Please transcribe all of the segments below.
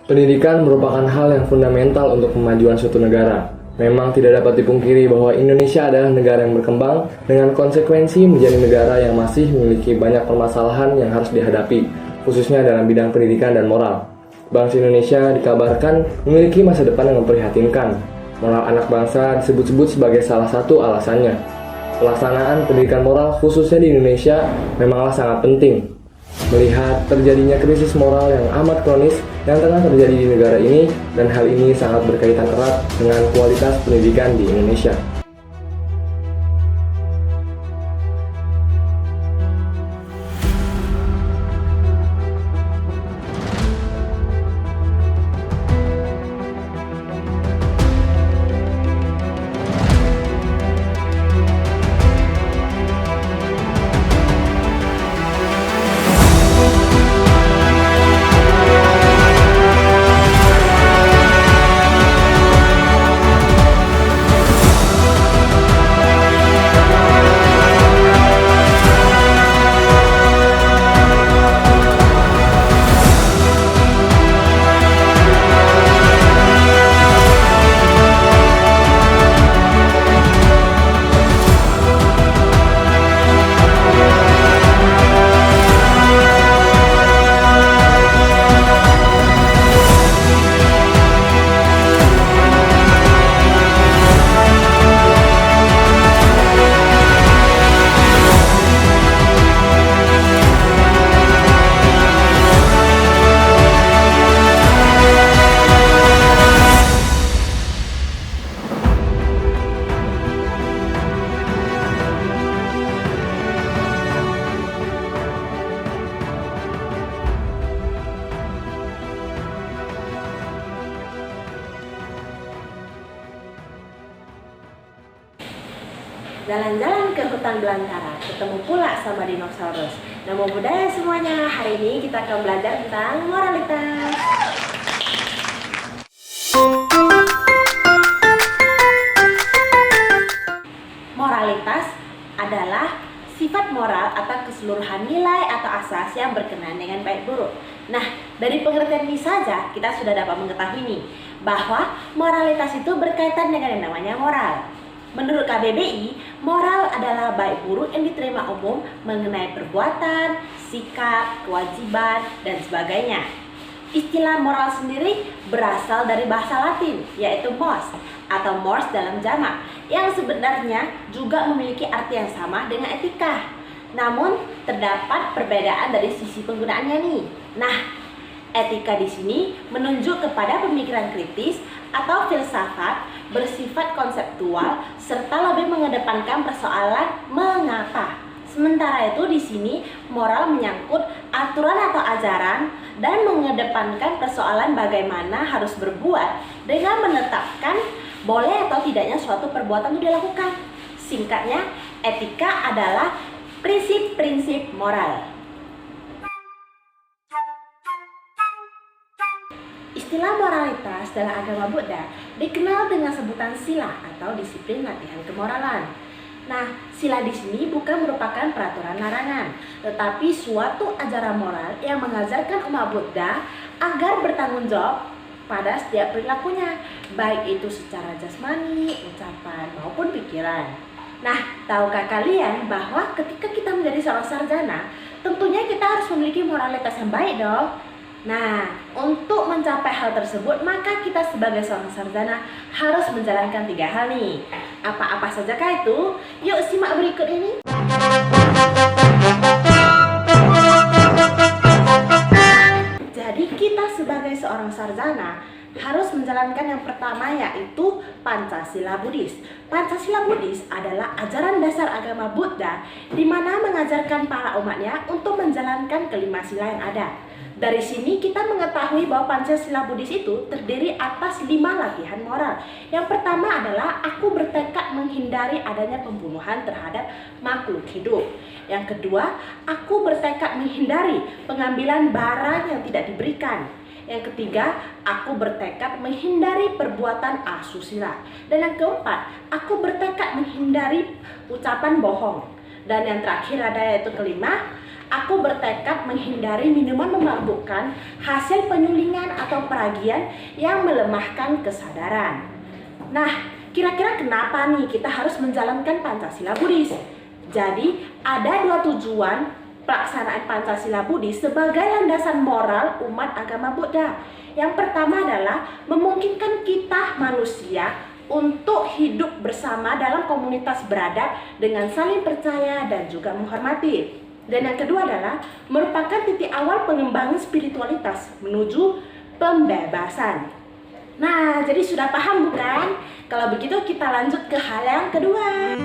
Pendidikan merupakan hal yang fundamental untuk kemajuan suatu negara. Memang tidak dapat dipungkiri bahwa Indonesia adalah negara yang berkembang dengan konsekuensi menjadi negara yang masih memiliki banyak permasalahan yang harus dihadapi, khususnya dalam bidang pendidikan dan moral. Bangsa Indonesia dikabarkan memiliki masa depan yang memprihatinkan. Moral anak bangsa disebut-sebut sebagai salah satu alasannya. Pelaksanaan pendidikan moral khususnya di Indonesia memanglah sangat penting. Melihat terjadinya krisis moral yang amat kronis yang tengah terjadi di negara ini, dan hal ini sangat berkaitan erat dengan kualitas pendidikan di Indonesia. Jalan-jalan ke hutan belantara, ketemu pula sama dinosaurus. Namo Buddhaya semuanya, hari ini kita akan belajar tentang moralitas. Moralitas adalah sifat moral atau keseluruhan nilai atau asas yang berkenaan dengan baik buruk. Nah, dari pengertian ini saja kita sudah dapat mengetahui nih, bahwa moralitas itu berkaitan dengan yang namanya moral. Menurut KBBI, moral adalah baik buruk yang diterima umum mengenai perbuatan, sikap, kewajiban, dan sebagainya. Istilah moral sendiri berasal dari bahasa Latin, yaitu mors atau mors dalam jamak, yang sebenarnya juga memiliki arti yang sama dengan etika. Namun, terdapat perbedaan dari sisi penggunaannya nih. Nah, etika di sini menunjuk kepada pemikiran kritis atau filsafat bersifat konseptual serta lebih mengedepankan persoalan mengapa. Sementara itu di sini moral menyangkut aturan atau ajaran dan mengedepankan persoalan bagaimana harus berbuat dengan menetapkan boleh atau tidaknya suatu perbuatan itu dilakukan. Singkatnya, etika adalah prinsip-prinsip moral. Istilah moralitas dalam agama Buddha dikenal dengan sebutan sila atau disiplin latihan kemoralan. Nah, sila di sini bukan merupakan peraturan larangan, tetapi suatu ajaran moral yang mengajarkan umat Buddha agar bertanggung jawab pada setiap perilakunya, baik itu secara jasmani, ucapan, maupun pikiran. Nah, tahukah kalian bahwa ketika kita menjadi seorang sarjana, tentunya kita harus memiliki moralitas yang baik dong. Nah, untuk mencapai hal tersebut, maka kita sebagai seorang sarjana harus menjalankan 3 hal nih. Apa-apa sajakah itu? Yuk simak berikut ini. Jadi kita sebagai seorang sarjana harus menjalankan yang pertama, yaitu Pancasila Buddhis. Pancasila Buddhis adalah ajaran dasar agama Buddha di mana mengajarkan para umatnya untuk menjalankan kelima sila yang ada. Dari sini kita mengetahui bahwa Pancasila Buddhis itu terdiri atas 5 latihan moral. Yang pertama adalah aku bertekad menghindari adanya pembunuhan terhadap makhluk hidup. Yang kedua, aku bertekad menghindari pengambilan barang yang tidak diberikan. Yang ketiga, aku bertekad menghindari perbuatan asusila. Dan yang keempat, aku bertekad menghindari ucapan bohong. Dan yang terakhir ada yaitu kelima, aku bertekad menghindari minuman memabukkan, hasil penyulingan atau peragian yang melemahkan kesadaran. Nah, kira-kira kenapa nih kita harus menjalankan Pancasila Buddhis? Jadi, ada 2 tujuan pelaksanaan Pancasila Buddhis sebagai landasan moral umat agama Buddha. Yang pertama adalah memungkinkan kita manusia untuk hidup bersama dalam komunitas beradab dengan saling percaya dan juga menghormati. Dan yang kedua adalah merupakan titik awal pengembangan spiritualitas menuju pembebasan. Nah, jadi sudah paham bukan? Kalau begitu kita lanjut ke hal yang kedua.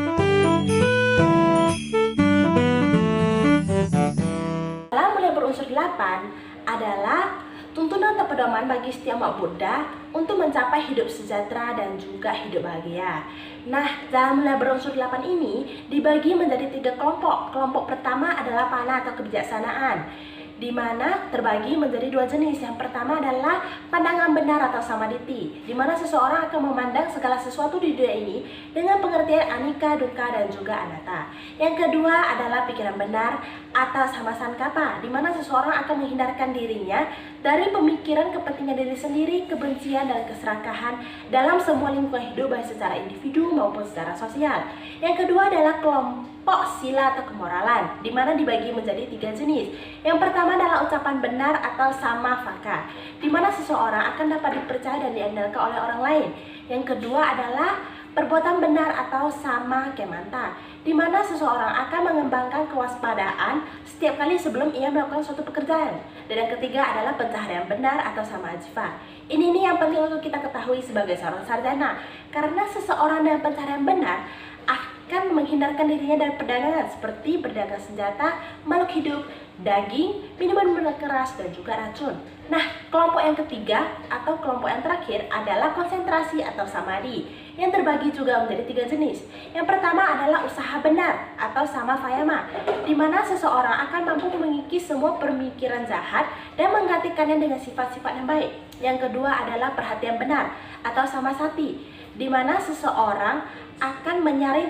Dalam mulai berunsur 8 adalah tuntunan atau pedoman bagi setiap umat Buddha untuk mencapai hidup sejahtera dan juga hidup bahagia. Nah, dalam mulai berunsur 8 ini dibagi menjadi 3 kelompok. Kelompok pertama adalah pana atau kebijaksanaan, di mana terbagi menjadi 2 jenis. Yang pertama adalah pandangan benar atau samaditi, di mana seseorang akan memandang segala sesuatu di dunia ini dengan pengertian anicca, dukkha, dan juga anatta. Yang kedua adalah pikiran benar atau samasankappa, di mana seseorang akan menghindarkan dirinya dari pemikiran kepentingan diri sendiri, kebencian, dan keserakahan dalam semua lingkungan hidup, baik secara individu maupun secara sosial. Yang kedua adalah kelompok sila atau kemoralan, di mana dibagi menjadi 3 jenis. Yang pertama adalah ucapan benar atau sammapakka, di mana seseorang akan dapat dipercaya dan diandalkan oleh orang lain. Yang kedua adalah perbuatan benar atau sammakammanta, di mana seseorang akan mengembangkan kewaspadaan setiap kali sebelum ia melakukan suatu pekerjaan. Dan yang ketiga adalah pencaharian benar atau sammajiva. Ini nih yang penting untuk kita ketahui sebagai seorang sarjana, karena seseorang dengan pencaharian benar akan menghindarkan dirinya dari perdagangan seperti berdagang senjata, makhluk hidup, daging, minuman keras, dan juga racun. Nah, kelompok yang ketiga atau kelompok yang terakhir adalah konsentrasi atau samadhi, yang terbagi juga menjadi 3 jenis. Yang pertama adalah usaha benar atau sammavayama, di mana seseorang akan mampu mengikis semua pemikiran jahat dan menggantikannya dengan sifat-sifat yang baik. Yang kedua adalah perhatian benar atau samasati, di mana seseorang akan menyaring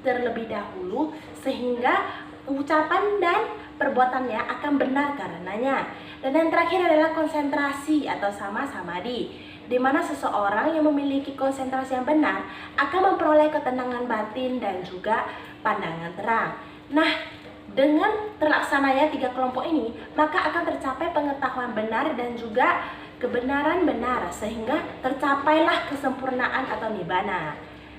terlebih dahulu sehingga ucapan dan perbuatannya akan benar karenanya. Dan yang terakhir adalah konsentrasi atau samadhi, di mana seseorang yang memiliki konsentrasi yang benar akan memperoleh ketenangan batin dan juga pandangan terang. Nah, dengan terlaksananya 3 kelompok ini, maka akan tercapai pengetahuan benar dan juga kebenaran benar, sehingga tercapailah kesempurnaan atau nibbana.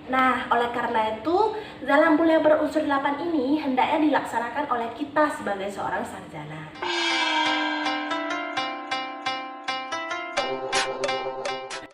Nah, oleh karena itu, dalam bulan berunsur 8 ini hendaknya dilaksanakan oleh kita sebagai seorang sarjana.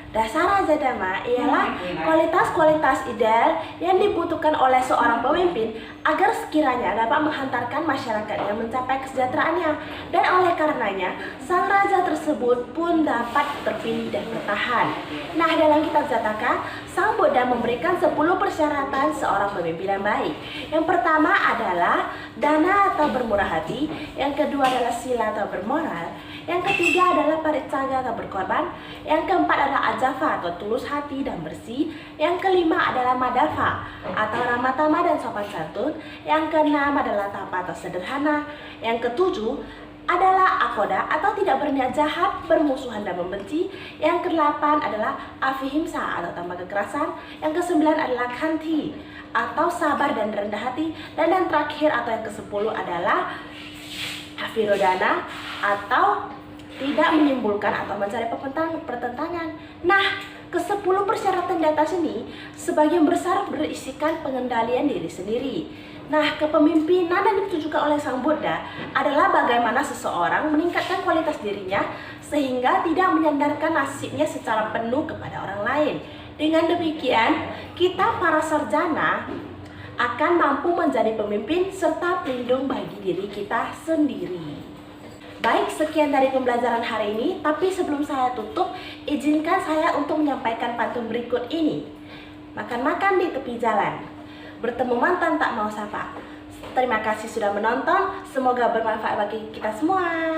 Dasar Raja Dhamma ialah kualitas-kualitas ideal yang dibutuhkan oleh seorang pemimpin agar sekiranya dapat menghantarkan masyarakatnya mencapai kesejahteraannya. Dan oleh karenanya, sang raja tersebut pun dapat terpilih dan bertahan. Nah, dalam kitab Jataka, Sang Buddha memberikan 10 persyaratan seorang pemimpin yang baik. Yang pertama adalah dana atau bermurah hati, yang kedua adalah sila atau bermoral, yang ketiga adalah pariccaga atau berkorban, yang keempat adalah ajava atau tulus hati dan bersih, yang kelima adalah madhava atau ramah tamah dan sopan santun, yang keenam adalah tapa atau sederhana, yang ketujuh adalah akoda atau tidak berniat jahat, bermusuhan dan membenci, yang kedelapan adalah avihimsa atau tanpa kekerasan, yang kesembilan adalah khanti atau sabar dan rendah hati, dan yang terakhir atau yang ke-10 adalah avirodana atau tidak menimbulkan atau mencari pertentangan. Nah, ke-10 persyaratan di atas ini sebagian besar berisikan pengendalian diri sendiri. Nah, kepemimpinan yang ditujukan oleh Sang Buddha adalah bagaimana seseorang meningkatkan kualitas dirinya sehingga tidak menyandarkan nasibnya secara penuh kepada orang lain. Dengan demikian, kita para sarjana akan mampu menjadi pemimpin serta pelindung bagi diri kita sendiri. Baik, sekian dari pembelajaran hari ini, tapi sebelum saya tutup, izinkan saya untuk menyampaikan pantun berikut ini. Makan-makan di tepi jalan, bertemu mantan tak mau sapa. Terima kasih sudah menonton, semoga bermanfaat bagi kita semua.